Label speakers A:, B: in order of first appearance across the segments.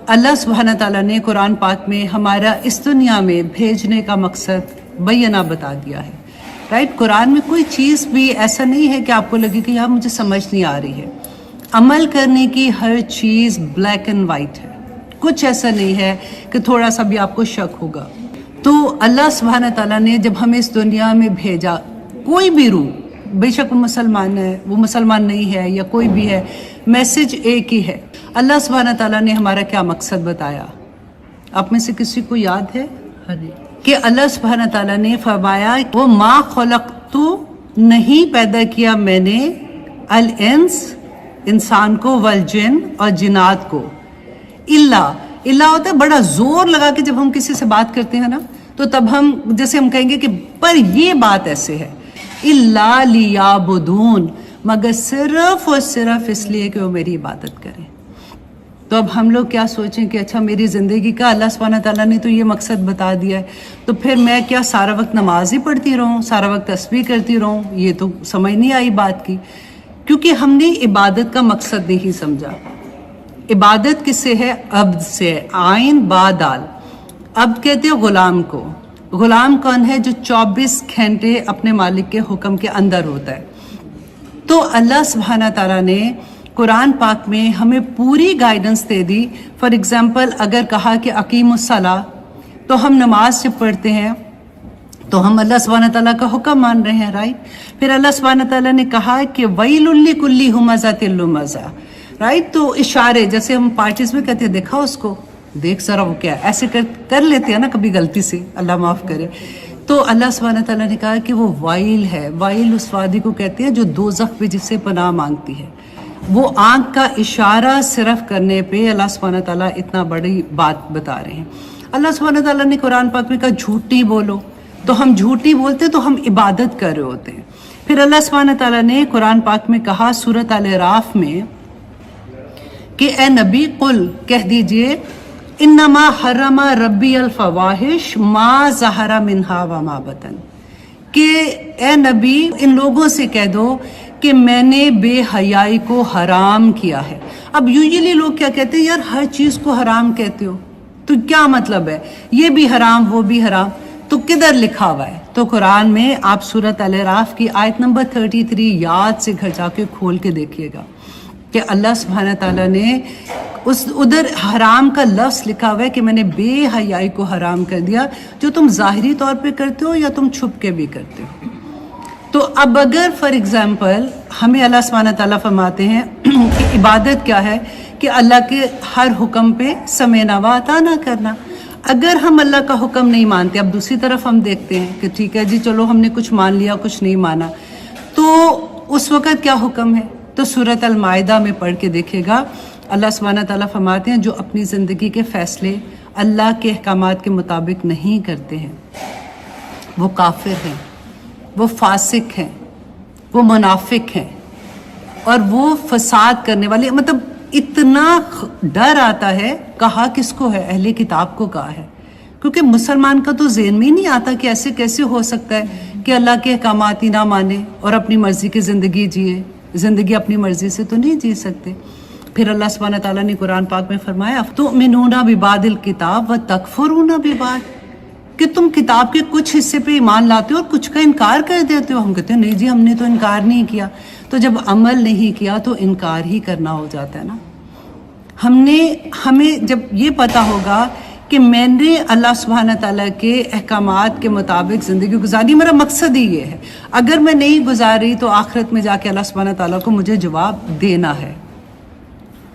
A: اللہ سبحانہ تعالیٰ نے قرآن پاک میں ہمارا اس دنیا میں بھیجنے کا مقصد بیانہ بتا دیا ہے، رائٹ؟ قرآن میں کوئی چیز بھی ایسا نہیں ہے کہ آپ کو لگے کہ یار مجھے سمجھ نہیں آ رہی ہے. عمل کرنے کی ہر چیز بلیک اینڈ وائٹ ہے، کچھ ایسا نہیں ہے کہ تھوڑا سا بھی آپ کو شک ہوگا. تو اللہ سبحانہ تعالیٰ نے جب ہمیں اس دنیا میں بھیجا، کوئی بھی روح، بے شک وہ مسلمان ہے، وہ مسلمان نہیں ہے، یا کوئی بھی ہے، میسج ایک ہی ہے. اللہ سبحانہ تعالیٰ نے ہمارا کیا مقصد بتایا؟ آپ میں سے کسی کو یاد ہے کہ اللہ سبحانہ تعالیٰ نے فرمایا وہ ما خلقتو، نہیں پیدا کیا میں نے، الانس، انسان کو، والجن، اور جنات کو، اللہ ہوتا ہے بڑا زور لگا کے جب ہم کسی سے بات کرتے ہیں نا، تو تب ہم جیسے ہم کہیں گے کہ پر یہ بات ایسے ہے، الا لیعبدون، مگر صرف اور صرف اس لیے کہ وہ میری عبادت کریں. تو اب ہم لوگ کیا سوچیں کہ اچھا میری زندگی کا اللہ سبحانہ تعالیٰ نے تو یہ مقصد بتا دیا ہے، تو پھر میں کیا سارا وقت نماز ہی پڑھتی رہوں، سارا وقت تسبیح کرتی رہوں؟ یہ تو سمجھ نہیں آئی بات کی، کیونکہ ہم نے عبادت کا مقصد نہیں سمجھا. عبادت کس سے ہے؟ عبد سے ہے، عین با دال. عبد کہتے ہیں غلام کو. غلام کون ہے؟ جو 24 گھنٹے اپنے مالک کے حکم کے اندر ہوتا ہے. تو اللہ سبحانہ تعالیٰ نے قرآن پاک میں ہمیں پوری guidance they the. For example اگر کہا کہ اقیم الصلاۃ، تو ہم نماز جب پڑھتے ہیں تو ہم اللہ سبحانہ تعالیٰ کا حکم مان رہے ہیں، رائٹ؟ پھر اللہ سبحانہ تعالیٰ نے کہا کہ ویل لکل ہمزۃ لمزہ، رائٹ؟ تو اشارے جیسے ہم پارٹیز میں کہتے ہیں دیکھا اس کو، دیکھ ذرا وہ کیا ایسے کر لیتے ہیں نا کبھی غلطی سے، اللہ معاف کرے. تو اللہ سبحانہ تعالیٰ نے کہا کہ وہ وائل ہے. وائل اس وادی کو کہتے ہیں جو دوزخ پہ جس سے پناہ مانگتی ہے. وہ آنکھ کا اشارہ صرف کرنے پہ اللہ سبحانہ تعالیٰ اتنا بڑی بات بتا رہے ہیں. اللہ سبحانہ تعالیٰ نے قرآن پاک میں کہا جھوٹ نہیں بولو، تو ہم جھوٹ نہیں بولتے تو ہم عبادت کر رہے ہوتے ہیں. پھر اللہ سبحانہ تعالیٰ نے قرآن پاک میں کہا سورۃ الاعراف میں کہ اے نبی قل، کہہ دیجئے، انما حرم ربی الفواحش ما ظہر منہا وما بطن، کہ اے نبی ان لوگوں سے کہہ دو کہ میں نے بے حیائی کو حرام کیا ہے. اب یوزلی لوگ کیا کہتے ہیں، یار ہر چیز کو حرام کہتے ہو تو کیا مطلب ہے؟ یہ بھی حرام وہ بھی حرام، تو کدھر لکھا ہوا ہے؟ تو قرآن میں آپ سورۃ الاعراف کی آیت نمبر 33 یاد سے گھر جا کے کھول کے دیکھیے گا کہ اللہ سبحانہ تعالیٰ نے ادھر حرام کا لفظ لکھا ہوا ہے کہ میں نے بے حیائی کو حرام کر دیا، جو تم ظاہری طور پہ کرتے ہو یا تم چھپ کے بھی کرتے ہو. تو اب اگر فار ایگزامپل ہمیں اللہ سبحانہ تعالیٰ فرماتے ہیں کہ عبادت کیا ہے، کہ اللہ کے ہر حکم پہ سمعنا و اطعنا کرنا. اگر ہم اللہ کا حکم نہیں مانتے، اب دوسری طرف ہم دیکھتے ہیں کہ ٹھیک ہے جی چلو ہم نے کچھ مان لیا کچھ نہیں مانا، تو اس وقت کیا حکم ہے؟ تو سورۃ المائدہ میں پڑھ کے دیکھے گا، اللہ سبحانہ تعالیٰ فرماتے ہیں جو اپنی زندگی کے فیصلے اللہ کے احکامات کے مطابق نہیں کرتے ہیں وہ کافر ہیں، وہ فاسق ہیں، وہ منافق ہیں، اور وہ فساد کرنے والے. مطلب اتنا ڈر آتا ہے. کہا کس کو ہے؟ اہل کتاب کو کہا ہے، کیونکہ مسلمان کا تو ذہن میں ہی نہیں آتا کہ ایسے کیسے ہو سکتا ہے کہ اللہ کے احکامات ہی نہ مانے اور اپنی مرضی کی زندگی جیے. زندگی اپنی مرضی سے تو نہیں جی سکتے. پھر اللہ سبحانہ تعالیٰ نے قرآن پاک میں فرمایا تؤمنون ببعض الکتاب وتکفرون ببعض، کہ تم کتاب کے کچھ حصے پہ ایمان لاتے ہو اور کچھ کا انکار کر دیتے ہو. ہم کہتے ہیں نہیں جی ہم نے تو انکار نہیں کیا. تو جب عمل نہیں کیا تو انکار ہی کرنا ہو جاتا ہے نا. ہمیں جب یہ پتا ہوگا کہ میں نے اللہ سبحانہ تعالیٰ کے احکامات کے مطابق زندگی گزاری، میرا مقصد ہی یہ ہے. اگر میں نہیں گزاری تو آخرت میں جا کے اللہ سبحانہ تعالیٰ کو مجھے جواب دینا ہے.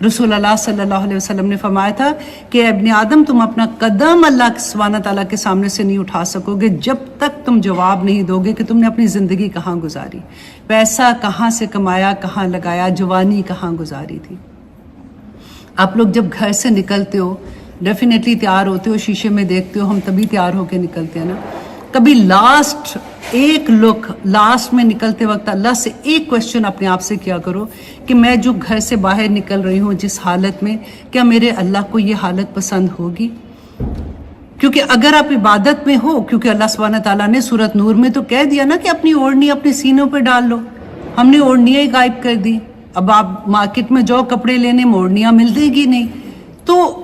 A: رسول اللہ صلی اللہ علیہ وسلم نے فرمایا تھا کہ ابن آدم تم اپنا قدم اللہ سبحانہ تعالیٰ کے سامنے سے نہیں اٹھا سکو گے جب تک تم جواب نہیں دو گے کہ تم نے اپنی زندگی کہاں گزاری، پیسہ کہاں سے کمایا، کہاں لگایا، جوانی کہاں گزاری تھی. آپ لوگ جب گھر سے نکلتے ہو ڈیفینیٹلی تیار ہوتے ہو، شیشے میں دیکھتے ہو، ہم تبھی تیار ہو کے نکلتے ہیں نا. کبھی لاسٹ میں نکلتے وقت اللہ سے ایک کوشچن اپنے آپ سے کیا کرو کہ میں جو گھر سے باہر نکل رہی ہوں جس حالت میں، کیا میرے اللہ کو یہ حالت پسند ہوگی؟ کیونکہ اگر آپ عبادت میں ہو، کیونکہ اللہ سبحانہ تعالیٰ نے سورۃ نور میں تو کہہ دیا نا کہ اپنی اوڑھنی اپنے سینوں پہ ڈال لو. ہم نے اوڑھنیاں ہی غائب کر دی. اب آپ مارکیٹ میں جاؤ کپڑے لینے، اوڑھنیاں مل دے گی نہیں. تو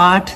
A: 8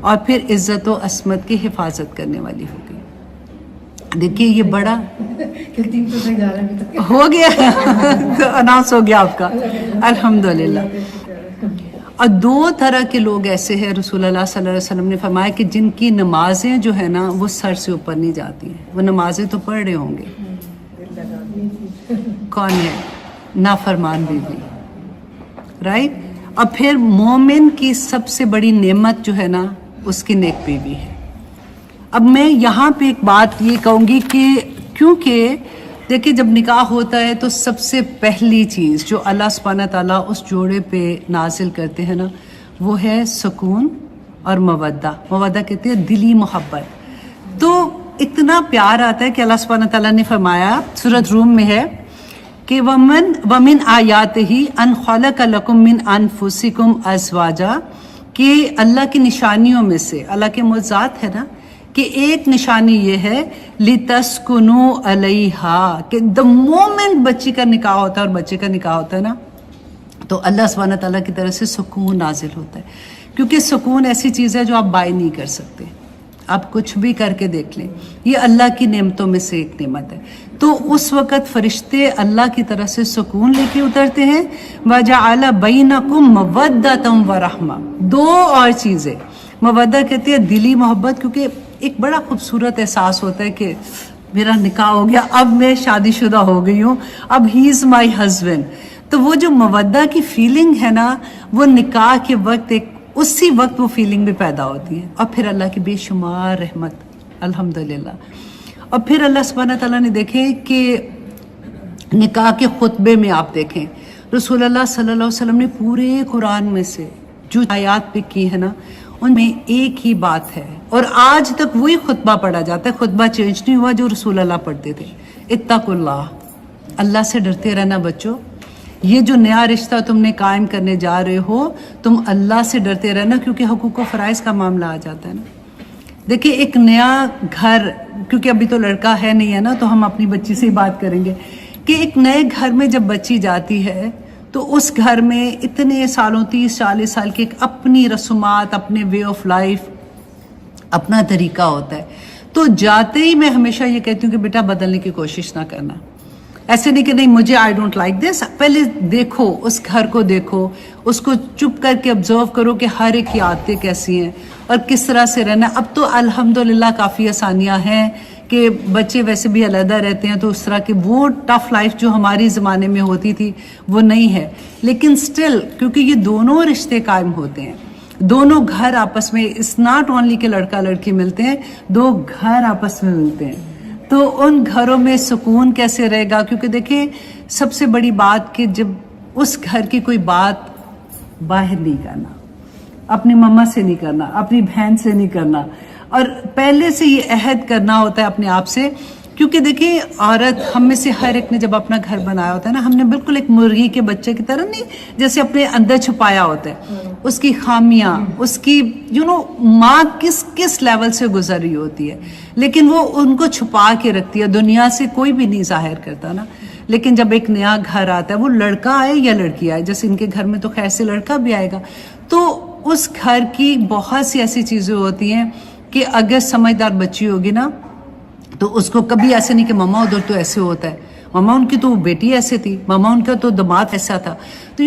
A: اور پھر عزت و عصمت کی حفاظت کرنے والی ہو گئی. دیکھیے یہ بڑا ہو گیا اناؤنس ہو گیا آپ کا الحمدللہ. اور 2 طرح کے لوگ ایسے ہیں رسول اللہ صلی اللہ علیہ وسلم نے فرمایا کہ جن کی نمازیں جو ہے نا وہ سر سے اوپر نہیں جاتی ہیں. وہ نمازیں تو پڑھ رہے ہوں گے, کون ہے؟ نافرمان بیوی, رائٹ. اور پھر مومن کی سب سے بڑی نعمت جو ہے نا اس کی نیک بیوی ہے. اب میں یہاں پہ ایک بات یہ کہوں گی کہ کیونکہ دیکھیں جب نکاح ہوتا ہے تو سب سے پہلی چیز جو اللہ سبحانہ تعالیٰ اس جوڑے پہ نازل کرتے ہیں نا وہ ہے سکون اور مودہ. مودہ کہتے ہیں دلی محبت. تو اتنا پیار آتا ہے کہ اللہ سبحانہ تعالیٰ نے فرمایا سورۃ روم میں ہے کہ وَمِنْ آیَاتِهِ أَنْ خَلَقَ لَكُم مِّنْ أَنفُسِكُمْ أَزْوَاجًا, کہ اللہ کی نشانیوں میں سے, اللہ کے معجزات ہے نا, کہ ایک نشانی یہ ہے لِتَسْكُنُوا عَلَيْهَا, کہ the moment بچی کا نکاح ہوتا ہے اور بچے کا نکاح ہوتا ہے نا تو اللہ سبحانہ تعالیٰ کی طرف سے سکون نازل ہوتا ہے. کیونکہ سکون ایسی چیز ہے جو آپ بائی نہیں کر سکتے, آپ کچھ بھی کر کے دیکھ لیں, یہ اللہ کی نعمتوں میں سے ایک نعمت ہے. تو اس وقت فرشتے اللہ کی طرف سے سکون لے کے اترتے ہیں. وَجَعَلَ بَيْنَكُمْ مَوَدَّةً وَرَحْمَةً. 2 اور چیزیں, مودہ کہتے ہیں دلی محبت, کیونکہ ایک بڑا خوبصورت احساس ہوتا ہے کہ میرا نکاح ہو گیا, اب میں شادی شدہ ہو گئی ہوں, اب ہی از مائی ہسبینڈ. تو وہ جو مودہ کی فیلنگ ہے نا وہ نکاح کے وقت ایک اسی وقت وہ فیلنگ بھی پیدا ہوتی ہے. اور پھر اللہ کی بے شمار رحمت الحمدللہ. اور پھر اللہ سبحانہ تعالیٰ نے دیکھیں کہ نکاح کے خطبے میں آپ دیکھیں رسول اللہ صلی اللہ علیہ وسلم نے پورے قرآن میں سے جو آیات پہ کی ہے نا ان میں ایک ہی بات ہے, اور آج تک وہی خطبہ پڑھا جاتا ہے, خطبہ چینج نہیں ہوا جو رسول اللہ پڑھتے تھے. اتقوا اللہ, اللہ سے ڈرتے رہنا بچوں. یہ جو نیا رشتہ تم نے قائم کرنے جا رہے ہو تم اللہ سے ڈرتے رہنا, کیونکہ حقوق و فرائض کا معاملہ آ جاتا ہے نا. دیکھیں ایک نیا گھر, کیونکہ ابھی تو لڑکا ہے نہیں ہے نا تو ہم اپنی بچی سے ہی بات کریں گے, کہ ایک نئے گھر میں جب بچی جاتی ہے تو اس گھر میں اتنے سالوں 30-40 سال کی ایک اپنی رسومات, اپنے وے آف لائف, اپنا طریقہ ہوتا ہے. تو جاتے ہی میں ہمیشہ یہ کہتی ہوں کہ بیٹا بدلنے کی کوشش نہ کرنا. ایسے نہیں کہ نہیں مجھے آئی ڈونٹ لائک دس, پہلے دیکھو اس گھر کو, دیکھو اس کو, چپ کر کے آبزرو کرو کہ ہر ایک کی عادتیں کیسی ہیں اور کس طرح سے رہنا. اب تو الحمدللہ کافی آسانیاں ہیں کہ بچے ویسے بھی علیحدہ رہتے ہیں, تو اس طرح کی وہ ٹف لائف جو ہماری زمانے میں ہوتی تھی وہ نہیں ہے. لیکن سٹل کیونکہ یہ دونوں رشتے قائم ہوتے ہیں, دونوں گھر آپس میں, اٹس ناٹ اونلی کہ لڑکا لڑکی ملتے ہیں, 2 گھر آپس میں ملتے ہیں. تو ان گھروں میں سکون کیسے رہے گا؟ کیونکہ دیکھیں سب سے بڑی بات کہ جب اس گھر کی کوئی بات باہر نہیں کرنا, اپنی مما سے نہیں کرنا, اپنی بہن سے نہیں کرنا, اور پہلے سے یہ عہد کرنا ہوتا ہے اپنے آپ سے. کیونکہ دیکھیں عورت, ہم میں سے ہر ایک نے جب اپنا گھر بنایا ہوتا ہے نا, ہم نے بالکل ایک مرغی کے بچے کی طرح نہیں جیسے اپنے اندر چھپایا ہوتا ہے اس کی خامیاں, اس کی ماں کس لیول سے گزر رہی ہوتی ہے, لیکن وہ ان کو چھپا کے رکھتی ہے, دنیا سے کوئی بھی نہیں ظاہر کرتا نا. لیکن جب ایک نیا گھر آتا ہے, وہ لڑکا آئے یا لڑکی آئے, جیسے ان کے گھر میں تو خیر سے لڑکا بھی آئے گا, تو اس گھر کی بہت سی ایسی چیزیں ہوتی ہیں کہ اگر سمجھدار بچی ہوگی نا تو اس کو کبھی ایسے نہیں کہ ماما ادھر تو ایسے ہوتا ہے, ماما ان کی تو بیٹی ایسے تھی, ماما ان کا تو دماد ایسا تھا. تو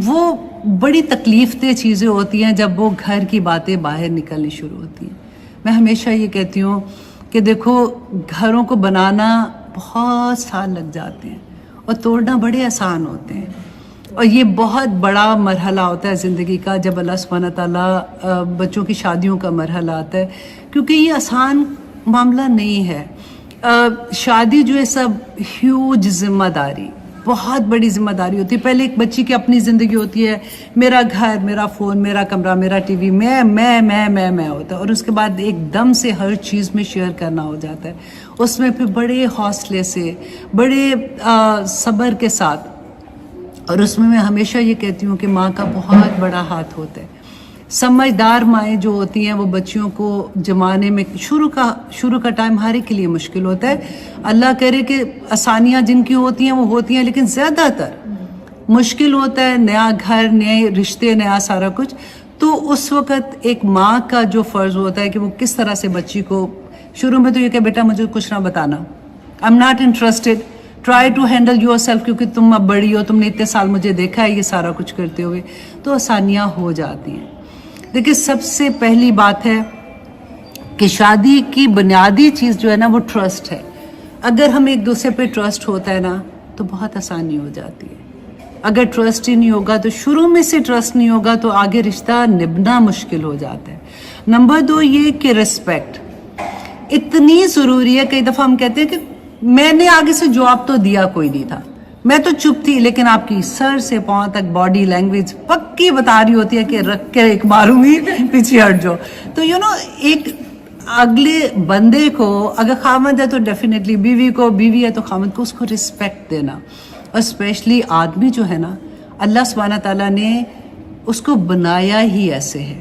A: وہ بڑی تکلیف دہ چیزیں ہوتی ہیں جب وہ گھر کی باتیں باہر نکلنی شروع ہوتی ہیں. میں ہمیشہ یہ کہتی ہوں کہ دیکھو گھروں کو بنانا بہت سال لگ جاتے ہیں اور توڑنا بڑے آسان ہوتے ہیں, اور یہ بہت بڑا مرحلہ ہوتا ہے زندگی کا جب اللہ سبحانہ تعالیٰ بچوں کی شادیوں کا مرحلہ آتا ہے, کیونکہ یہ آسان معاملہ نہیں ہے. شادی جو ہے سب ہیوج ذمہ داری, بہت بڑی ذمہ داری ہوتی ہے. پہلے ایک بچی کی اپنی زندگی ہوتی ہے, میرا گھر, میرا فون, میرا کمرہ, میرا ٹی وی, میں ہوتا ہے, اور اس کے بعد ایک دم سے ہر چیز میں شیئر کرنا ہو جاتا ہے. اس میں پھر بڑے حوصلے سے, بڑے صبر کے ساتھ, اور اس میں ہمیشہ یہ کہتی ہوں کہ ماں کا بہت بڑا ہاتھ ہوتا ہے. سمجھدار مائیں جو ہوتی ہیں وہ بچیوں کو جمانے میں شروع کا ٹائم ہر ایک کے لیے مشکل ہوتا ہے. اللہ کرے کہ آسانیاں جن کی ہوتی ہیں وہ ہوتی ہیں, لیکن زیادہ تر مشکل ہوتا ہے. نیا گھر, نئے رشتے, نیا سارا کچھ. تو اس وقت ایک ماں کا جو فرض ہوتا ہے کہ وہ کس طرح سے بچی کو شروع میں تو یہ کہ بیٹا مجھے کچھ نہ بتانا, I am not interested, try to handle yourself, کیونکہ تم اب بڑی ہو, تم نے اتنے سال مجھے دیکھا ہے یہ سارا کچھ کرتے ہوئے, تو آسانیاں ہو جاتی ہیں. دیکھیں سب سے پہلی بات ہے کہ شادی کی بنیادی چیز جو ہے نا وہ ٹرسٹ ہے. اگر ہم ایک دوسرے پہ ٹرسٹ ہوتا ہے نا تو بہت آسانی ہو جاتی ہے. اگر ٹرسٹ ہی نہیں ہوگا تو شروع میں سے ٹرسٹ نہیں ہوگا تو آگے رشتہ نبھنا مشکل ہو جاتا ہے. نمبر 2 یہ کہ ریسپیکٹ اتنی ضروری ہے. کئی دفعہ ہم کہتے ہیں کہ میں نے آگے سے جواب تو دیا کوئی نہیں تھا, میں تو چپ تھی, لیکن آپ کی سر سے پاؤں تک باڈی لینگویج پکی بتا رہی ہوتی ہے کہ رکھ کے ایک ماروں گی پیچھے ہٹ جاؤ. تو ایک اگلے بندے کو اگر خامد ہے تو ڈیفینیٹلی بیوی کو, بیوی ہے تو خامد کو, اس کو رسپیکٹ دینا. اور اسپیشلی آدمی جو ہے نا اللہ سبحانہ تعالیٰ نے اس کو بنایا ہی ایسے ہے,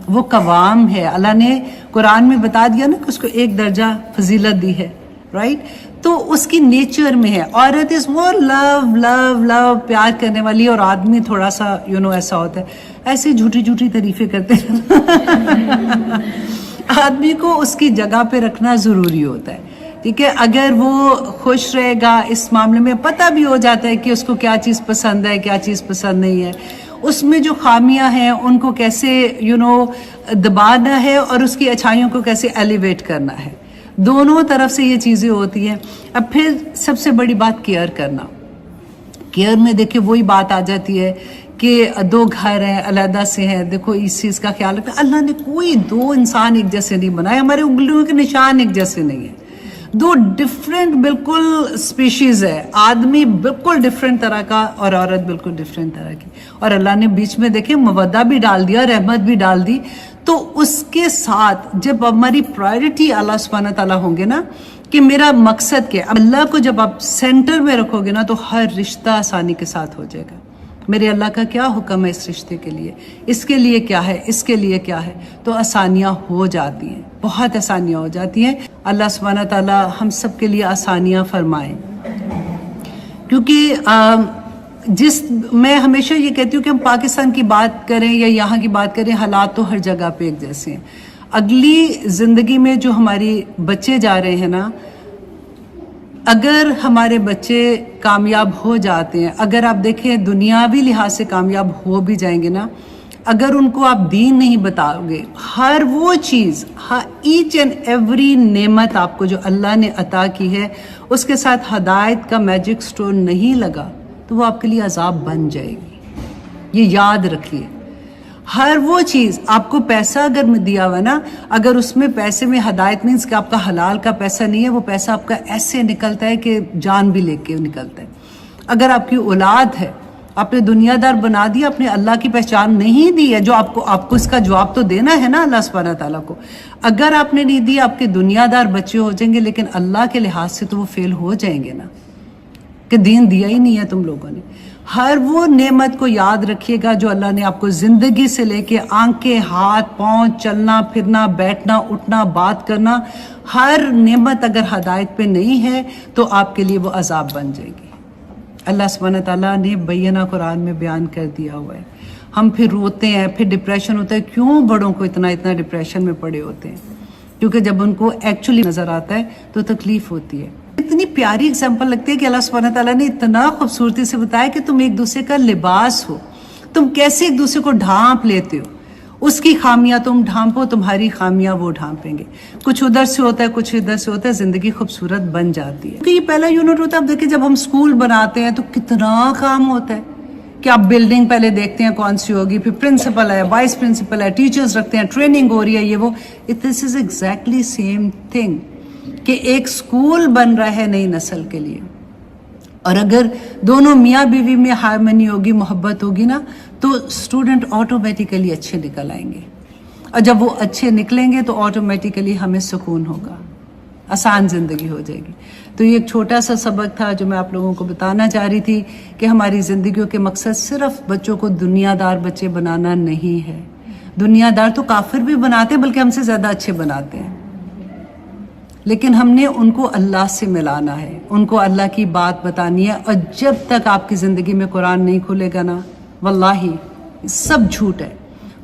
A: وہ قوام ہے. اللہ نے قرآن میں بتا دیا نا کہ اس کو ایک درجہ فضیلت دی ہے, رائٹ. تو اس کی نیچر میں ہے. عورت از وہ لو لو لو پیار کرنے والی, اور آدمی تھوڑا سا ایسا ہوتا ہے, ایسی جھوٹی جھوٹی تعریفیں کرتے ہیں. آدمی کو اس کی جگہ پہ رکھنا ضروری ہوتا ہے, ٹھیک ہے. اگر وہ خوش رہے گا اس معاملے میں, پتہ بھی ہو جاتا ہے کہ اس کو کیا چیز پسند ہے کیا چیز پسند نہیں ہے, اس میں جو خامیاں ہیں ان کو کیسے دبانا ہے اور اس کی اچھائیوں کو کیسے ایلیویٹ کرنا ہے. دونوں طرف سے یہ چیزیں ہوتی ہیں. اب پھر سب سے بڑی بات کیئر کرنا. کیئر میں دیکھیں وہی بات آ جاتی ہے کہ 2 گھر ہیں علیحدہ سے ہیں, دیکھو اس چیز کا خیال رکھنا. اللہ نے کوئی 2 انسان ایک جیسے نہیں بنائے, ہمارے انگلیوں کے نشان ایک جیسے نہیں ہیں. 2 ڈفرینٹ بالکل اسپیشیز ہے, آدمی بالکل ڈفرینٹ طرح کا اور عورت بالکل ڈفرینٹ طرح کی, اور اللہ نے بیچ میں دیکھیں مودہ بھی ڈال دیا, رحمت بھی ڈال دی. تو اس کے ساتھ جب ہماری پرائرٹی اللہ سبحانہ تعالیٰ ہوں گے نا کہ میرا مقصد کیا, اللہ کو جب آپ سینٹر میں رکھو گے نا تو ہر رشتہ آسانی کے ساتھ ہو جائے گا. میرے اللہ کا کیا حکم ہے اس رشتے کے لیے, اس کے لیے کیا ہے, اس کے لیے کیا ہے, تو آسانیاں ہو جاتی ہیں, بہت آسانیاں ہو جاتی ہیں. اللہ سبحانہ تعالیٰ ہم سب کے لیے آسانیاں فرمائیں. کیونکہ میں ہمیشہ یہ کہتی ہوں کہ ہم پاکستان کی بات کریں یا یہاں کی بات کریں, حالات تو ہر جگہ پہ ایک جیسے ہیں. اگلی زندگی میں جو ہماری بچے جا رہے ہیں نا, اگر ہمارے بچے کامیاب ہو جاتے ہیں, اگر آپ دیکھیں دنیاوی لحاظ سے کامیاب ہو بھی جائیں گے نا, اگر ان کو آپ دین نہیں بتاؤ گے, ہر وہ چیز, ایچ اینڈ ایوری نعمت آپ کو جو اللہ نے عطا کی ہے اس کے ساتھ ہدایت کا میجک سٹون نہیں لگا تو وہ آپ کے لیے عذاب بن جائے گی. یہ یاد رکھیے. ہر وہ چیز, آپ کو پیسہ اگر دیا ہوا نا, اگر اس میں پیسے میں ہدایت مینس کہ آپ کا حلال کا پیسہ نہیں ہے, وہ پیسہ آپ کا ایسے نکلتا ہے کہ جان بھی لے کے نکلتا ہے. اگر آپ کی اولاد ہے, آپ نے دنیا دار بنا دیا, آپ نے اللہ کی پہچان نہیں دی ہے, جو آپ کو اس کا جواب تو دینا ہے نا اللہ سبحانہ تعالیٰ کو. اگر آپ نے نہیں دیا, آپ کے دنیا دار بچے ہو جائیں گے, لیکن اللہ کے لحاظ سے تو وہ فیل ہو جائیں گے نا, کہ دین دیا ہی نہیں ہے تم لوگوں نے. ہر وہ نعمت کو یاد رکھیے گا جو اللہ نے آپ کو زندگی سے لے کے آنکھیں, ہاتھ, پاؤں, چلنا پھرنا, بیٹھنا اٹھنا, بات کرنا, ہر نعمت اگر ہدایت پہ نہیں ہے تو آپ کے لیے وہ عذاب بن جائے گی. اللہ سبحانہ تعالیٰ نے بینہ قرآن میں بیان کر دیا ہوا ہے. ہم پھر روتے ہیں, پھر ڈپریشن ہوتا ہے. کیوں بڑوں کو اتنا ڈپریشن میں پڑے ہوتے ہیں؟ کیونکہ جب ان کو ایکچولی نظر آتا ہے تو تکلیف ہوتی ہے. اتنی پیاری ایگزامپل لگتی ہے کہ اللہ سبحانہ تعالیٰ نے اتنا خوبصورتی سے بتایا کہ تم ایک دوسرے کا لباس ہو, تم کیسے ایک دوسرے کو ڈھانپ لیتے ہو. اس کی خامیاں تم ڈھانپو, تمہاری خامیاں وہ ڈھانپیں گے. کچھ ادھر سے ہوتا ہے, کچھ ادھر سے ہوتا ہے, زندگی خوبصورت بن جاتی ہے. کیونکہ یہ پہلا یونٹ ہوتا ہے. اب دیکھیں جب ہم اسکول بناتے ہیں تو کتنا کام ہوتا ہے کہ آپ بلڈنگ پہلے دیکھتے ہیں کون سی ہوگی, پھر پرنسپل ہے, وائس پرنسپل ہے, ٹیچرز رکھتے ہیں, ٹریننگ ہو رہی ہے, یہ وہ. دس از ایگزیکٹلی سیم تھنگ کہ ایک سکول بن رہا ہے نئی نسل کے لیے. اور اگر دونوں میاں بیوی میں ہارمنی ہوگی, محبت ہوگی نا, تو اسٹوڈنٹ آٹومیٹیکلی اچھے نکل آئیں گے. اور جب وہ اچھے نکلیں گے تو آٹومیٹیکلی ہمیں سکون ہوگا, آسان زندگی ہو جائے گی. تو یہ ایک چھوٹا سا سبق تھا جو میں آپ لوگوں کو بتانا چاہ رہی تھی کہ ہماری زندگیوں کے مقصد صرف بچوں کو دنیا دار بچے بنانا نہیں ہے. دنیا دار تو کافر بھی بناتے ہیں, بلکہ ہم سے زیادہ اچھے بناتے ہیں, لیکن ہم نے ان کو اللہ سے ملانا ہے, ان کو اللہ کی بات بتانی ہے. اور جب تک آپ کی زندگی میں قرآن نہیں کھلے گا نا, واللہ سب جھوٹ ہے.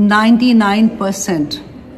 A: 99%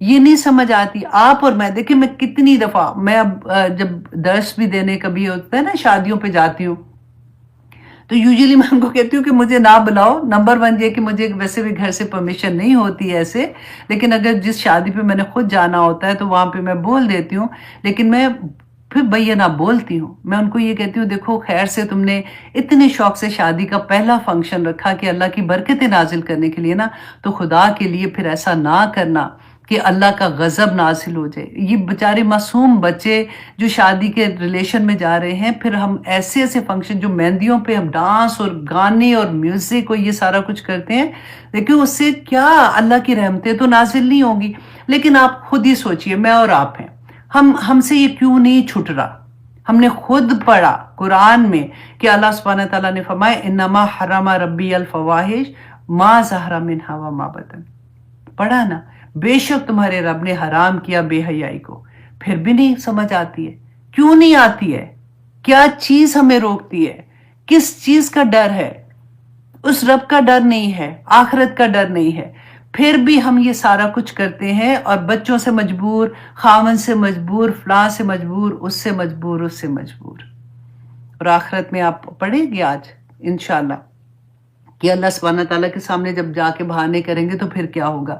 A: یہ نہیں سمجھ آتی. آپ اور میں دیکھیں، میں کتنی دفعہ میں اب جب درس بھی دینے کا بھی ہوتا ہے نا، شادیوں پہ جاتی ہوں، تو یوزلی میں ان کو کہتی ہوں کہ مجھے نہ بلاؤ. نمبر 1 یہ کہ مجھے ویسے بھی گھر سے پرمیشن نہیں ہوتی ہے ایسے، لیکن اگر جس شادی پہ میں نے خود جانا ہوتا ہے تو وہاں پہ میں بول دیتی ہوں. لیکن میں پھر بینہ بولتی ہوں، میں ان کو یہ کہتی ہوں دیکھو خیر سے تم نے اتنے شوق سے شادی کا پہلا فنکشن رکھا کہ اللہ کی برکتیں نازل کرنے کے لیے نا، تو خدا کے لیے پھر ایسا نہ کرنا کہ اللہ کا غضب نازل ہو جائے. یہ بیچارے معصوم بچے جو شادی کے ریلیشن میں جا رہے ہیں، پھر ہم ایسے ایسے فنکشن جو مہندیوں پہ ہم ڈانس اور گانے اور میوزک اور یہ سارا کچھ کرتے ہیں، لیکن اس سے کیا اللہ کی رحمتیں تو نازل نہیں ہوگی. لیکن آپ خود ہی سوچئے، میں اور آپ ہیں، ہم سے یہ کیوں نہیں چھٹ رہا؟ ہم نے خود پڑھا قرآن میں کہ اللہ سبحانہ تعالیٰ نے فرمایا انما حرم ربی الفواحش ما ظہر منہا وما بطن. پڑھا نا، بے شک تمہارے رب نے حرام کیا بے حیائی کو. پھر بھی نہیں سمجھ آتی ہے. کیوں نہیں آتی ہے؟ کیا چیز ہمیں روکتی ہے؟ کس چیز کا ڈر ہے؟ اس رب کا ڈر نہیں ہے، آخرت کا ڈر نہیں ہے. پھر بھی ہم یہ سارا کچھ کرتے ہیں، اور بچوں سے مجبور، خاون سے مجبور، فلاں سے مجبور، اس سے مجبور، اس سے مجبور. اور آخرت میں آپ پڑھیں گے آج انشاءاللہ کہ اللہ سبحانہ تعالیٰ کے سامنے جب جا کے بہانے کریں گے تو پھر کیا ہوگا.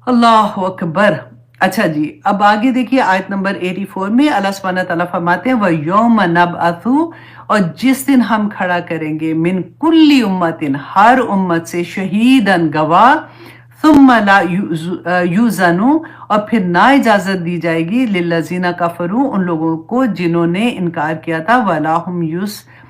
A: اللہ اکبر. اچھا جی، اب آگے دیکھیے آیت نمبر 84 میں اللہ سبحانہ تعالیٰ فرماتے ہیں وَيَوْمَ نَبْعَثُ، اور جس دن ہم کھڑا کریں گے مِن کُلِّ اُمَّتٍ، ہر امت سے، شہیداً گواہ، ثُمَّ لَا يُؤْذَنُ، اور پھر نہ اجازت دی جائے گی لِلَّذِينَ كَفَرُوا، ان لوگوں کو جنہوں نے انکار کیا تھا، وَلَا هُمْ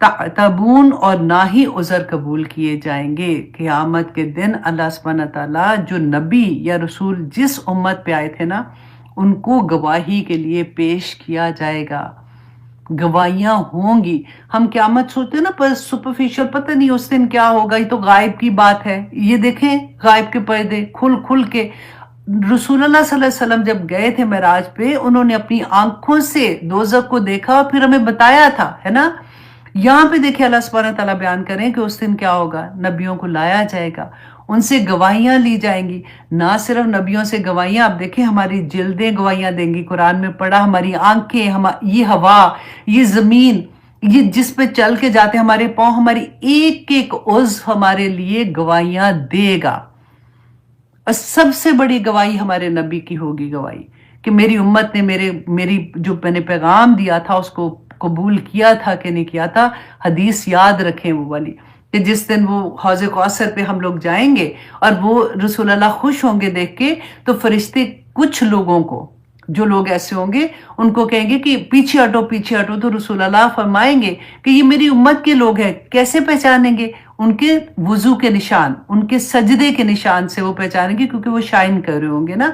A: تعتبون، اور نہ ہی عذر قبول کیے جائیں گے. قیامت کے دن اللہ سبحانہ تعالیٰ جو نبی یا رسول جس امت پہ آئے تھے نا، ان کو گواہی کے لیے پیش کیا جائے گا. گواہیاں ہوں گی. ہم قیامت سوچتے ہیں نا پر سپرفیشل، پتہ نہیں اس دن کیا ہوگا، یہ تو غائب کی بات ہے. یہ دیکھیں غائب کے پردے کھل کے رسول اللہ صلی اللہ علیہ وسلم جب گئے تھے معراج پہ، انہوں نے اپنی آنکھوں سے دوزخ کو دیکھا اور پھر ہمیں بتایا تھا، ہے نا. یہاں پہ دیکھیں اللہ سبحانہ تعالیٰ بیان کریں کہ اس دن کیا ہوگا، نبیوں کو لایا جائے گا، ان سے گواہیاں لی جائیں گی. نہ صرف نبیوں سے گواہیاں، آپ دیکھیں ہماری جلدیں گواہیاں دیں گی، قرآن میں پڑھا، ہماری آنکھیں، یہ ہوا، یہ زمین، یہ جس پہ چل کے جاتے ہمارے پاؤں، ہماری ایک ایک عضو ہمارے لیے گواہیاں دے گا. اور سب سے بڑی گواہی ہمارے نبی کی ہوگی، گواہی کہ میری امت نے میری جو میں نے پیغام دیا تھا اس کو قبول کیا تھا کہ نہیں کیا تھا. حدیث یاد رکھیں وہ والی کہ جس دن وہ حوض کوثر پہ ہم لوگ جائیں گے اور وہ رسول اللہ خوش ہوں گے دیکھ کے، تو فرشتے کچھ لوگوں کو، جو لوگ ایسے ہوں گے ان کو کہیں گے کہ پیچھے ہٹو پیچھے ہٹو. تو رسول اللہ فرمائیں گے کہ یہ میری امت کے لوگ ہیں. کیسے پہچانیں گے؟ ان کے وضو کے نشان، ان کے سجدے کے نشان سے وہ پہچانیں گے، کیونکہ وہ شائن کر رہے ہوں گے نا.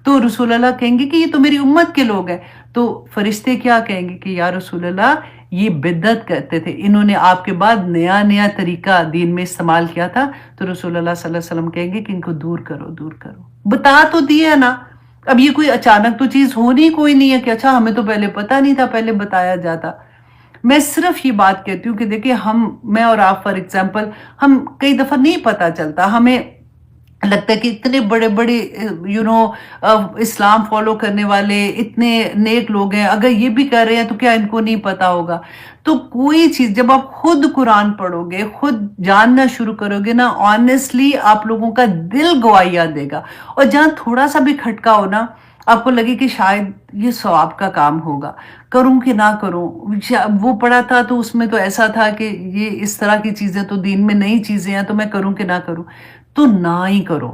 A: تو رسول اللہ کہیں گے کہ یہ تو میری امت کے لوگ ہیں. تو فرشتے کیا کہیں گے کہ یا رسول اللہ یہ بدعت کرتے تھے، انہوں نے آپ کے بعد نیا طریقہ دین میں استعمال کیا تھا. تو رسول اللہ صلی اللہ علیہ وسلم کہیں گے کہ ان کو دور کرو دور کرو. بتا تو دیا نا. اب یہ کوئی اچانک تو چیز ہونی کوئی نہیں ہے کہ اچھا ہمیں تو پہلے پتہ نہیں تھا، پہلے بتایا جاتا. میں صرف یہ بات کہتی ہوں کہ دیکھیں میں اور آپ فار ایگزامپل، ہم کئی دفعہ نہیں پتہ چلتا، ہمیں لگتا ہے کہ اتنے بڑے اسلام فالو کرنے والے اتنے نیک لوگ ہیں، اگر یہ بھی کر رہے ہیں تو کیا ان کو نہیں پتا ہوگا؟ تو کوئی چیز جب آپ خود قرآن پڑھو گے، خود جاننا شروع کرو گے نا، آنیسٹلی آپ لوگوں کا دل گواہیاں دے گا. اور جہاں تھوڑا سا بھی کھٹکا ہو نا، آپ کو لگے کہ شاید یہ ثواب کا کام ہوگا، کروں کہ نہ کروں، وہ پڑھا تھا تو اس میں تو ایسا تھا کہ یہ اس طرح کی چیزیں تو دین میں نئی چیزیں ہیں، تو میں کروں کہ نہ کروں، تو نہ ہی کرو.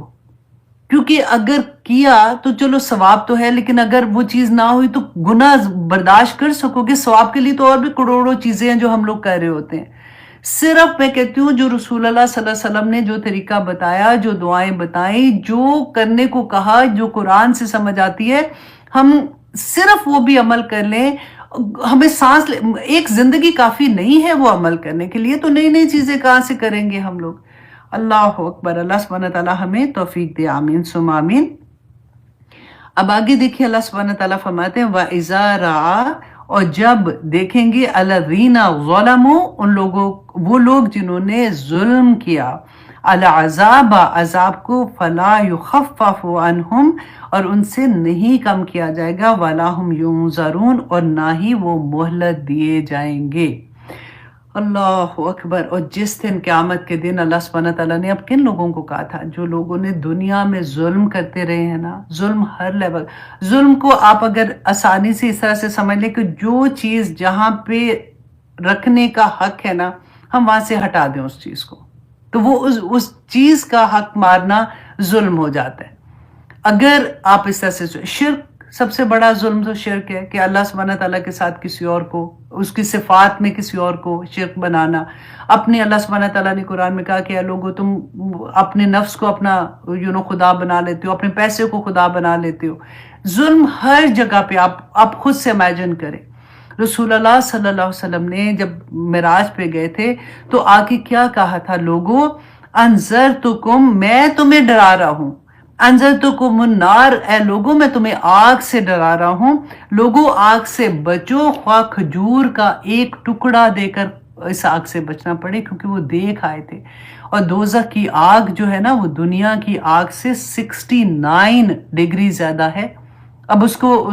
A: کیونکہ اگر کیا تو چلو ثواب تو ہے، لیکن اگر وہ چیز نہ ہوئی تو گناہ برداشت کر سکو گے، ثواب کے لیے تو اور بھی کروڑوں چیزیں ہیں جو ہم لوگ کر رہے ہوتے ہیں. صرف میں کہتی ہوں جو رسول اللہ صلی اللہ علیہ وسلم نے جو طریقہ بتایا، جو دعائیں بتائیں، جو کرنے کو کہا، جو قرآن سے سمجھ آتی ہے، ہم صرف وہ بھی عمل کر لیں. ہمیں ایک زندگی کافی نہیں ہے وہ عمل کرنے کے لیے، تو نئی چیزیں کہاں سے کریں گے ہم لوگ؟ اللہ اکبر. اللہ سبحانہ تعالیٰ ہمیں توفیق دے، آمین ثم آمین. اب آگے دیکھیے اللہ سبحانہ تعالیٰ فرماتے ہیں وَإِذَا رَأَى، اور جب دیکھیں گے الذین ظلموا ان لوگوں وہ لوگ جنہوں نے ظلم کیا العذاب عذاب کو فلا یخفف عنہم اور ان سے نہیں کم کیا جائے گا ولا ہم ینظرون اور نہ ہی وہ مہلت دیے جائیں گے. اللہ اکبر. اور جس دن قیامت کے دن اللہ سبحانہ تعالیٰ نے اب کن لوگوں کو کہا تھا؟ جو لوگوں نے دنیا میں ظلم کرتے رہے ہیں نا، ظلم ہر لیول. ظلم کو آپ اگر آسانی سے اس طرح سے سمجھ لیں کہ جو چیز جہاں پہ رکھنے کا حق ہے نا ہم وہاں سے ہٹا دیں اس چیز کو، تو وہ اس چیز کا حق مارنا ظلم ہو جاتا ہے. اگر آپ اس طرح سے شرک، سب سے بڑا ظلم تو شرک ہے کہ اللہ سبحانہ تعالیٰ کے ساتھ کسی اور کو، اس کی صفات میں کسی اور کو شرک بنانا. اپنے اللہ سبحانہ تعالیٰ نے قرآن میں کہا کہ اے لوگو تم اپنے نفس کو اپنا خدا بنا لیتے ہو، اپنے پیسے کو خدا بنا لیتے ہو. ظلم ہر جگہ پہ. آپ خود سے امیجن کریں، رسول اللہ صلی اللہ علیہ وسلم نے جب معراج پہ گئے تھے تو آ کے کیا کہا تھا؟ لوگو انذرتکم، میں تمہیں ڈرا رہا ہوں. انذرتکم النار، اے لوگوں میں تمہیں آگ سے ڈرا رہا ہوں. لوگوں آگ سے بچو، خواہ کھجور کا ایک ٹکڑا دے کر اس آگ سے بچنا پڑے، کیونکہ وہ دیکھ آئے تھے. اور دوزخ کی آگ جو ہے نا وہ دنیا کی آگ سے 69 ڈگری زیادہ ہے. اب اس کو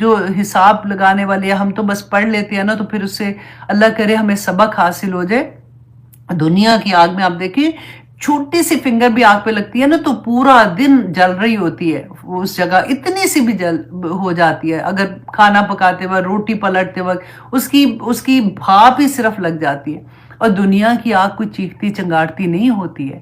A: جو حساب لگانے والے ہم تو بس پڑھ لیتے ہیں نا، تو پھر اس سے اللہ کرے ہمیں سبق حاصل ہو جائے. دنیا کی آگ میں آپ دیکھیں چھوٹی سی فنگر بھی آگ پہ لگتی ہے نا تو پورا دن جل رہی ہوتی ہے اس جگہ، اتنی سی بھی جل ہو جاتی ہے. اگر کھانا پکاتے وقت، روٹی پلٹتے وقت اس کی بھاپ ہی صرف لگ جاتی ہے. اور دنیا کی آگ کوئی چیختی چنگاڑتی نہیں ہوتی ہے،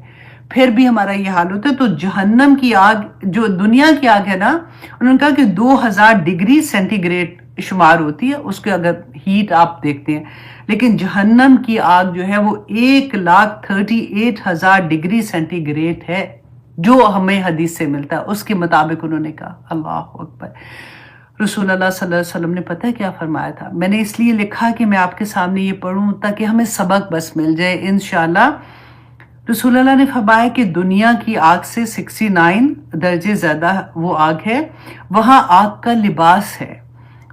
A: پھر بھی ہمارا یہ حال ہوتا ہے. تو جہنم کی آگ، جو دنیا کی آگ ہے نا، انہوں نے کہا کہ 2000 ڈگری سینٹی گریڈ شمار ہوتی ہے اس کے اگر ہیٹ آپ دیکھتے ہیں. لیکن جہنم کی آگ جو ہے وہ 1,38,000 ڈگری سینٹی گریڈ ہے، جو ہمیں حدیث سے ملتا ہے. اس کے مطابق انہوں نے کہا. اللہ اکبر. رسول اللہ صلی اللہ علیہ وسلم نے پتہ کیا فرمایا تھا؟ میں نے اس لیے لکھا کہ میں آپ کے سامنے یہ پڑھوں تاکہ ہمیں سبق بس مل جائے انشاءاللہ. رسول اللہ نے فرمایا کہ دنیا کی آگ سے 69 درجے زیادہ وہ آگ ہے. وہاں آگ کا لباس ہے،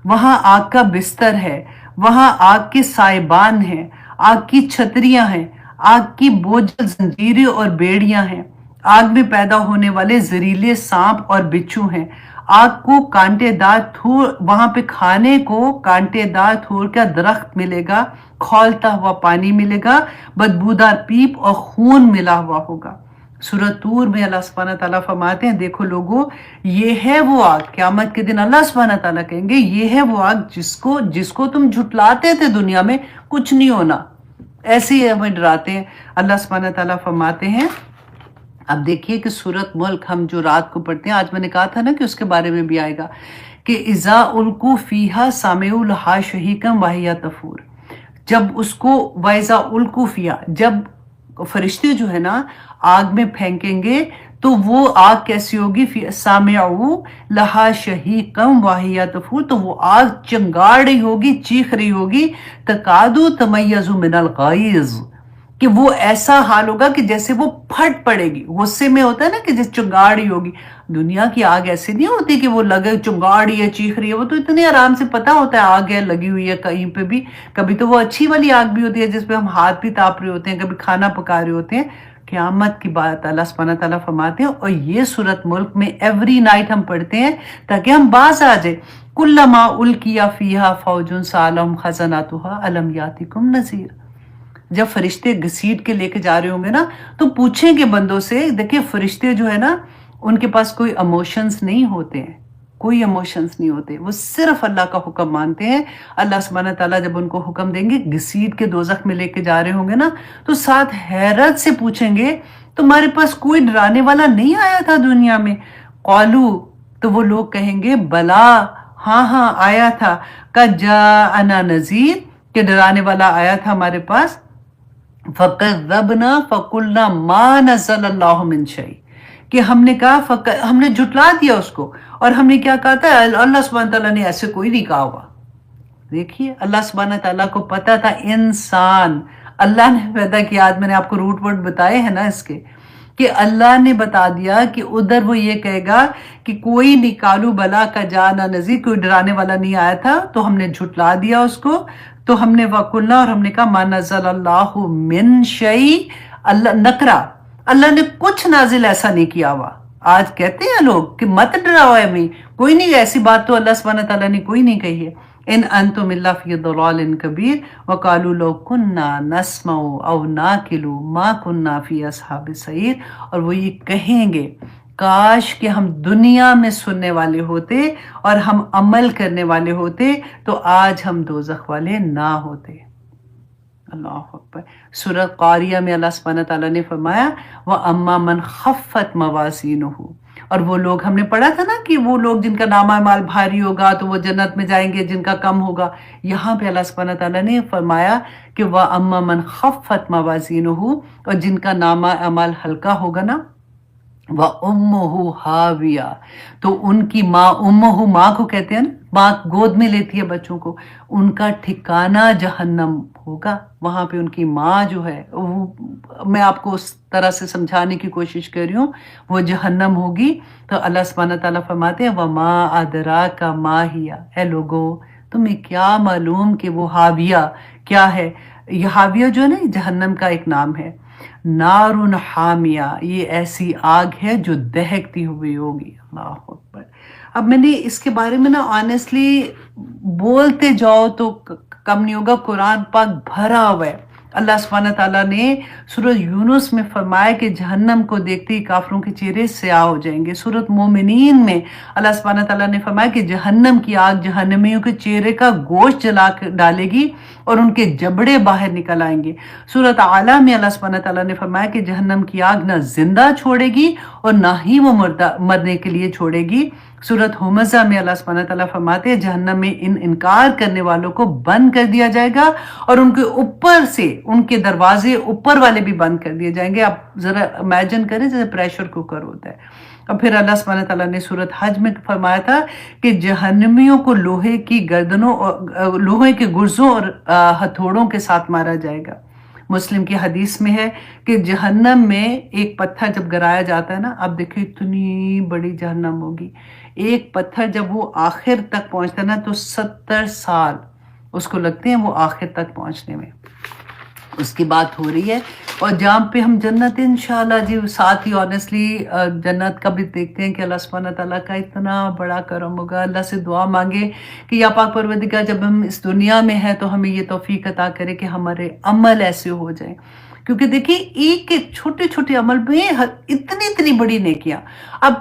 A: وہاں آگ کا بستر ہے، وہاں آگ کے سائبان ہیں، آگ کی چھتریاں ہیں، آگ کی بوجھل زنجیریں اور بیڑیاں ہیں، آگ میں پیدا ہونے والے زہریلے سانپ اور بچھو ہیں. آگ کو کانٹے دار تھور، وہاں پہ کھانے کو کانٹے دار تھور کا درخت ملے گا، کھولتا ہوا پانی ملے گا، بدبودار پیپ اور خون ملا ہوا ہوگا. سورۃ طور میں اللہ سبحانہ تعالیٰ فرماتے ہیں دیکھو لوگو، یہ ہے وہ آگ. قیامت کے دن اللہ سبحانہ تعالیٰ کہیں گے یہ ہے وہ آگ جس کو تم جھٹلاتے تھے دنیا میں، کچھ نہیں ہونا، ایسے ہی ہمیں ڈراتے ہیں. اللہ سبحانہ تعالیٰ فرماتے ہیں، اب دیکھیے کہ سورۃ ملک ہم جو رات کو پڑھتے ہیں، آج میں نے کہا تھا نا کہ اس کے بارے میں بھی آئے گا کہ اذا القوا فیہا سمعوا لہا شہیقا وہی تفور. جب اس کو وَإِذَا أُلْقُوا فِيهَا، جب فرشتے جو ہے نا آگ میں پھینکیں گے تو وہ آگ کیسی ہوگی؟ سامعوا لہا شہیقا وہی تفور، تو وہ آگ چنگاڑ رہی ہوگی، چیخ رہی ہوگی. تکاد تمیز من الغیظ، کہ وہ ایسا حال ہوگا کہ جیسے وہ پھٹ پڑے گی. غصے میں ہوتا ہے نا کہ جیسے چنگاڑی ہوگی. دنیا کی آگ ایسے نہیں ہوتی کہ وہ لگے چنگاڑی ہے، چیخ رہی ہے. وہ تو اتنے آرام سے پتہ ہوتا ہے آگ ہے، لگی ہوئی ہے کہیں پہ بھی. کبھی تو وہ اچھی والی آگ بھی ہوتی ہے جس پہ ہم ہاتھ بھی تاپ رہے ہوتے ہیں، کبھی کھانا پکا رہے ہوتے ہیں. قیامت کی بات اللہ سبحانہ تعالیٰ فرماتے ہیں، اور یہ سورۃ ملک میں ایوری نائٹ ہم پڑھتے ہیں تاکہ ہم باز آ جائیں. کلما القی فیہا فوج سألہم خزنتہا الم یاتکم نذیر. جب فرشتے گھسیٹ کے لے کے جا رہے ہوں گے نا تو پوچھیں گے بندوں سے. دیکھیں فرشتے جو ہے نا ان کے پاس کوئی ایموشنز نہیں ہوتے ہیں، کوئی ایموشنز نہیں ہوتے، وہ صرف اللہ کا حکم مانتے ہیں. اللہ سبحانہ تعالیٰ جب ان کو حکم دیں گے گھسیٹ کے دوزخ میں لے کے جا رہے ہوں گے نا تو ساتھ حیرت سے پوچھیں گے تمہارے پاس کوئی ڈرانے والا نہیں آیا تھا دنیا میں؟ قالو، تو وہ لوگ کہیں گے بلا، ہاں آیا تھا. قد جاءنا نذیر، کہ ڈرانے والا آیا تھا ہمارے پاس. فَكَذَّبْنَا فَقُلْنَا مَا نَزَّلَ اللَّهُ مِن شَيْءٍ، کہ ہم نے کہا ہم نے جھٹلا دیا اس کو، اور ہم نے کیا کہا تھا؟ اللہ سبحانہ تعالیٰ نے ایسے کوئی نہیں کہا ہوا. دیکھیے اللہ سبحانہ تعالیٰ کو پتا تھا انسان اللہ نے پیدا کیا. آج میں نے آپ کو روٹ ورڈ بتائے ہیں نا اس کے، کہ اللہ نے بتا دیا کہ ادھر وہ یہ کہے گا کہ کوئی نکالو بلا کا جانا نذیر، کوئی ڈرانے والا نہیں آیا تھا، تو ہم نے جھٹلا دیا اس کو، تو ہم نے وقلنا، اور ہم نے کہا ما نزل اللہ من شیء، اللہ نکرا، اللہ نے کچھ نازل ایسا نہیں کیا ہوا۔ آج کہتے ہیں لوگ کہ مت ڈراؤ ہمیں، کوئی نہیں، ایسی بات تو اللہ سبحانہ تعالیٰ نے کوئی نہیں کہی ہے۔ ان انتم الا فی ضلال کبیر وقالوا لو کنا نسمع او ناقل ما کنا فی اصحاب السعیر، اور وہ یہ کہیں گے کاش کہ ہم دنیا میں سننے والے ہوتے اور ہم عمل کرنے والے ہوتے تو آج ہم دوزخ والے نہ ہوتے۔ اللہ اکبر۔ سورۃ قاریہ میں اللہ سبحانہ تعالیٰ نے فرمایا وَأَمَّا مَنْ خَفَّتْ مَوَازِينُهُ، اور وہ لوگ، ہم نے پڑھا تھا نا کہ وہ لوگ جن کا نامہ اعمال بھاری ہوگا تو وہ جنت میں جائیں گے، جن کا کم ہوگا۔ یہاں پہ اللہ سبحانہ تعالیٰ نے فرمایا کہ وَأَمَّا مَنْ خَفَّتْ مَوَازِينُهُ، اور جن کا نامہ اعمال ہلکا ہوگا نا، وَأُمُّهُ حَاوِيَةٌ، تو ان کی ماں، امہ ماں کو کہتے ہیں نا، ماں گود میں لیتی ہے بچوں کو، ان کا ٹھکانہ جہنم ہوگا، وہاں پہ ان کی ماں جو ہے، میں آپ کو اس طرح سے سمجھانے کی کوشش کر رہی ہوں، وہ جہنم ہوگی۔ تو اللہ سبحانہ تعالیٰ فرماتے ہیں وَمَا أَدْرَاكَ مَا هِيَ، اے لوگو تمہیں کیا معلوم کہ وہ حاویہ کیا ہے۔ یہ حاویہ جو ہے نا، جہنم کا ایک نام ہے۔ نارن حامیہ، یہ ایسی آگ ہے جو دہکتی ہوئی ہوگی۔ اللہ اکبر۔ اب میں نے اس کے بارے میں نا آنیسٹلی بولتے جاؤ تو کم نہیں ہوگا، قرآن پاک بھرا ہوا ہے۔ اللہ سبحانہ تعالیٰ نے سورۃ یونس میں فرمایا کہ جہنم کو دیکھتے ہی کافروں کے چہرے سیاہ ہو جائیں گے۔ سورۃ مومنین میں اللہ سبحانہ تعالیٰ نے فرمایا کہ جہنم کی آگ جہنمیوں کے چہرے کا گوشت جلا کر ڈالے گی اور ان کے جبڑے باہر نکل آئیں گے۔ سورۃ اعلیٰ میں اللہ سبحانہ تعالیٰ نے فرمایا کہ جہنم کی آگ نہ زندہ چھوڑے گی اور نہ ہی وہ مرنے کے لیے چھوڑے گی۔ سورۃ ہمزہ میں اللہ سبحانہ تعالیٰ فرماتے ہیں جہنم میں انکار کرنے والوں کو بند کر دیا جائے گا اور ان کے اوپر سے ان کے دروازے اوپر والے بھی بند کر دیے جائیں گے۔ آپ ذرا امیجن کریں جیسے پریشر کوکر ہوتا ہے۔ اور پھر اللہ سبحانہ تعالیٰ نے سورۃ حج میں فرمایا تھا کہ جہنمیوں کو لوہے کی گردنوں اور لوہے کے گرزوں اور ہتھوڑوں کے ساتھ مارا جائے گا۔ مسلم کی حدیث میں ہے کہ جہنم میں ایک پتھر جب گرایا جاتا ہے نا، اب دیکھیں اتنی بڑی جہنم ہوگی، ایک پتھر جب وہ آخر تک پہنچتا ہے نا تو 70 سال اس کو لگتے ہیں وہ آخر تک پہنچنے میں۔ اس کی بات ہو رہی ہے، اور جہاں پہ ہم جنت انشاءاللہ جی ساتھ ہی آنیسٹلی جنت کا بھی دیکھتے ہیں کہ اللہ سبحانہ تعالیٰ کا اتنا بڑا کرم ہوگا۔ اللہ سے دعا مانگے کہ یا پاک پروردگار جب ہم اس دنیا میں ہیں تو ہمیں یہ توفیق عطا کرے کہ ہمارے عمل ایسے ہو جائیں، کیونکہ دیکھیں ایک ایک چھوٹے چھوٹے عمل میں اتنی بڑی نیکیاں۔ اب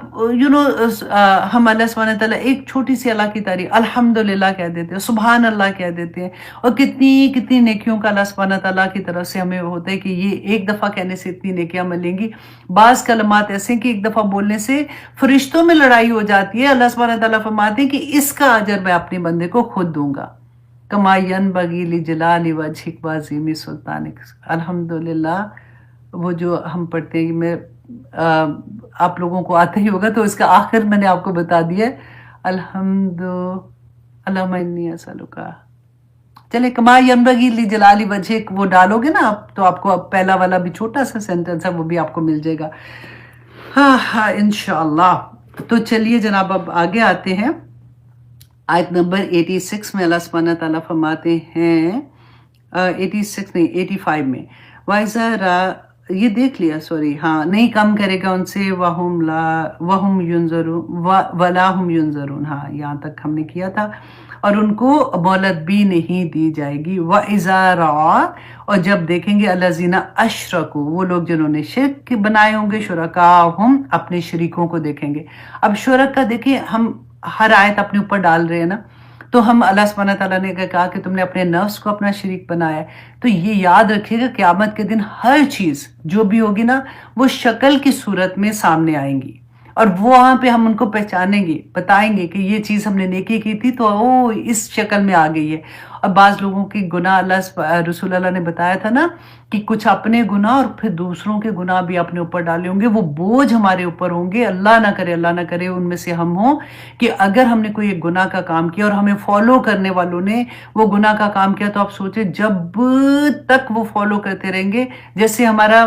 A: ہم اللہ سبحانہ تعالیٰ ایک چھوٹی سی اللہ کی تعریف الحمدللہ کہہ دیتے ہیں، سبحان اللہ کہہ دیتے ہیں، اور کتنی نیکیوں کا اللہ سبحانہ تعالیٰ کی طرف سے ہمیں ہوتا ہے کہ یہ ایک دفعہ کہنے سے اتنی نیکیاں ملیں گی۔ بعض کلمات ایسے ہیں کہ ایک دفعہ بولنے سے فرشتوں میں لڑائی ہو جاتی ہے، اللہ سبحانہ تعالیٰ فرماتے ہیں کہ اس کا اجر میں اپنے بندے کو خود دوں گا۔ کما ینبغی لجلال وجہک وعظیم سلطانک۔ الحمدللہ وہ جو ہم پڑھتے ہیں، میں آپ لوگوں کو آتا ہی ہوگا تو اس کا آخر میں نے آپ کو بتا دیا ہے، اللہم انی اسألک۔ چلے کما ینبغی لجلال وجہک وہ ڈالو گے نا آپ تو آپ کو پہلا والا بھی چھوٹا سا سینٹنس ہے وہ بھی آپ کو مل جائے گا۔ ہاں انشاءاللہ۔ تو چلیے جناب اب آگے آتے ہیں۔ آیت نمبر 86 میں اللہ سبحانہ تعالیٰ فرماتے ہیں 86 نہیں 85 میں وَإِذَا یہ دیکھ لیا سوری ہاں نہیں کم کرے گا ان سے وَهُمْ يُنظَرُونَ وَلَا هُمْ يُنظَرُونَ، ہاں یہاں تک ہم نے کیا تھا، اور ان کو مہلت بھی نہیں دی جائے گی۔ وَإِذَا رَأَىٰ، اور جب دیکھیں گے الَّذِينَ أَشْرَكُوا، وہ لوگ جنہوں نے شرک بنائے ہوں گے، شرکاءہم اپنے شریکوں کو دیکھیں گے۔ اب شرک کا دیکھیں ہم ہر آیت اپنے اوپر ڈال رہے ہیں نا، تو ہم اللہ سبحانہ تعالیٰ نے کہا کہ تم نے اپنے نفس کو اپنا شریک بنایا ہے، تو یہ یاد رکھیے گا قیامت کے دن ہر چیز جو بھی ہوگی نا وہ شکل کی صورت میں سامنے آئیں گی، اور وہاں پہ ہم ان کو پہچانیں گے، بتائیں گے کہ یہ چیز ہم نے نیکی کی تھی تو اس شکل میں آ گئی ہے۔ اور بعض لوگوں کی گناہ رسول اللہ نے بتایا تھا نا کہ کچھ اپنے گناہ اور پھر دوسروں کے گناہ بھی اپنے اوپر ڈالے ہوں گے، وہ بوجھ ہمارے اوپر ہوں گے۔ اللہ نہ کرے ان میں سے ہم ہوں کہ اگر ہم نے کوئی ایک گناہ کا کام کیا اور ہمیں فالو کرنے والوں نے وہ گناہ کا کام کیا تو آپ سوچیں جب تک وہ فالو کرتے رہیں گے، جیسے ہمارا